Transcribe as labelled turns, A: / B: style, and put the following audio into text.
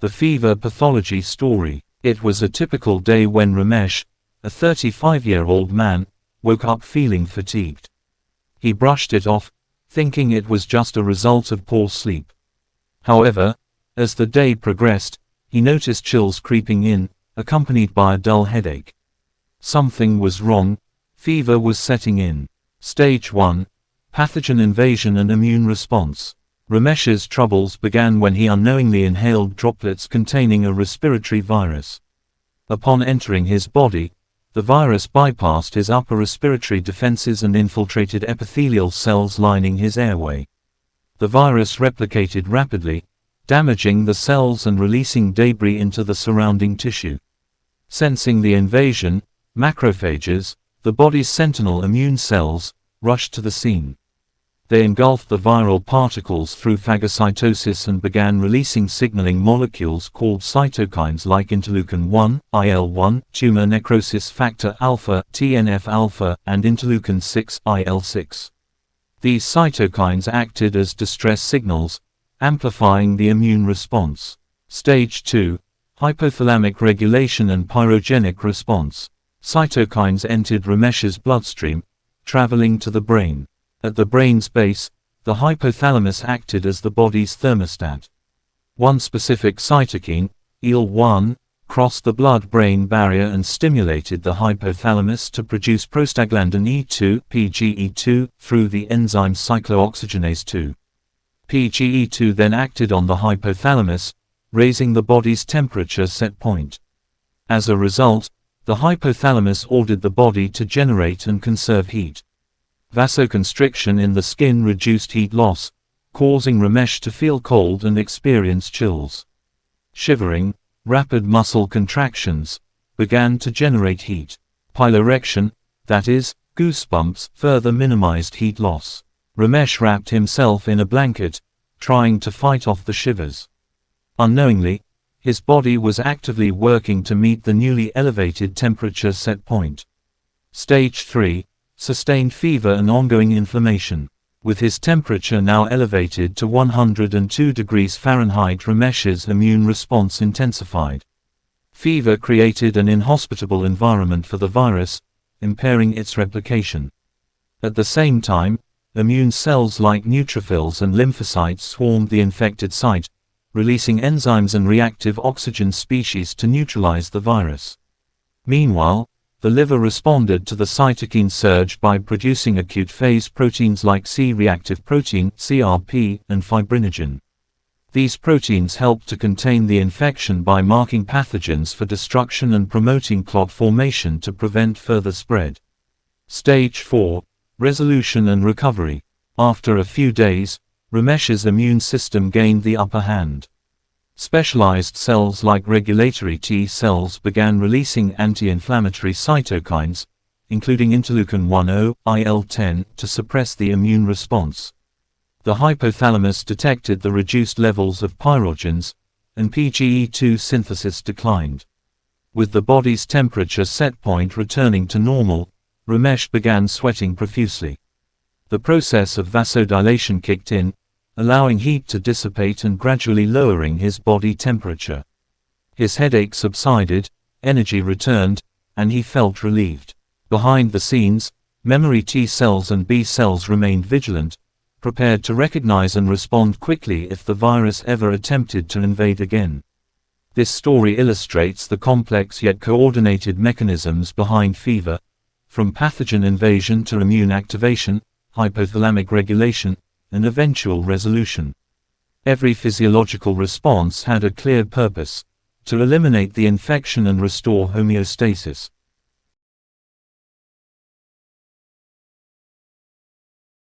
A: The fever pathology story. It was a typical day when Ramesh, a 35-year-old man, woke up feeling fatigued. He brushed it off, thinking it was just a result of poor sleep. However, as the day progressed, he noticed chills creeping in, accompanied by a dull headache. Something was wrong. Fever was setting in. Stage 1. Pathogen invasion and immune response. Ramesh's troubles began when he unknowingly inhaled droplets containing a respiratory virus. Upon entering his body, the virus bypassed his upper respiratory defenses and infiltrated epithelial cells lining his airway. The virus replicated rapidly, damaging the cells and releasing debris into the surrounding tissue. Sensing the invasion, macrophages, the body's sentinel immune cells, rushed to the scene. They engulfed the viral particles through phagocytosis and began releasing signaling molecules called cytokines like interleukin-1, IL-1, tumor necrosis factor alpha, TNF-alpha, and interleukin-6, IL-6. These cytokines acted as distress signals, amplifying the immune response. Stage 2. Hypothalamic regulation and pyrogenic response. Cytokines entered Ramesh's bloodstream, traveling to the brain. At the brain's base, the hypothalamus acted as the body's thermostat. One specific cytokine, IL-1, crossed the blood-brain barrier and stimulated the hypothalamus to produce prostaglandin E2, PGE2, through the enzyme cyclooxygenase 2. PGE2 then acted on the hypothalamus, raising the body's temperature set point. As a result, the hypothalamus ordered the body to generate and conserve heat. Vasoconstriction in the skin reduced heat loss, causing Ramesh to feel cold and experience chills. Shivering, rapid muscle contractions, began to generate heat. Piloerection, that is, goosebumps, further minimized heat loss. Ramesh wrapped himself in a blanket, trying to fight off the shivers. Unknowingly, his body was actively working to meet the newly elevated temperature set point. Stage 3. Sustained fever and ongoing inflammation. With his temperature now elevated to 102 degrees Fahrenheit, Ramesh's immune response intensified. Fever created an inhospitable environment for the virus, impairing its replication. At the same time, immune cells like neutrophils and lymphocytes swarmed the infected site, releasing enzymes and reactive oxygen species to neutralize the virus. Meanwhile, the liver responded to the cytokine surge by producing acute phase proteins like C-reactive protein, CRP, and fibrinogen. These proteins help to contain the infection by marking pathogens for destruction and promoting clot formation to prevent further spread. Stage 4. Resolution and recovery. After a few days, Ramesh's immune system gained the upper hand. Specialized cells like regulatory T cells began releasing anti-inflammatory cytokines, including interleukin-1, IL-10, to suppress the immune response. The hypothalamus detected the reduced levels of pyrogens, and PGE2 synthesis declined. With the body's temperature set point returning to normal, Ramesh began sweating profusely. The process of vasodilation kicked in, allowing heat to dissipate and gradually lowering his body temperature. His headache subsided, energy returned, and he felt relieved. Behind the scenes, memory T cells and B cells remained vigilant, prepared to recognize and respond quickly if the virus ever attempted to invade again. This story illustrates the complex yet coordinated mechanisms behind fever, from pathogen invasion to immune activation, hypothalamic regulation, and eventual resolution. Every physiological response had a clear purpose: to eliminate the infection and restore homeostasis.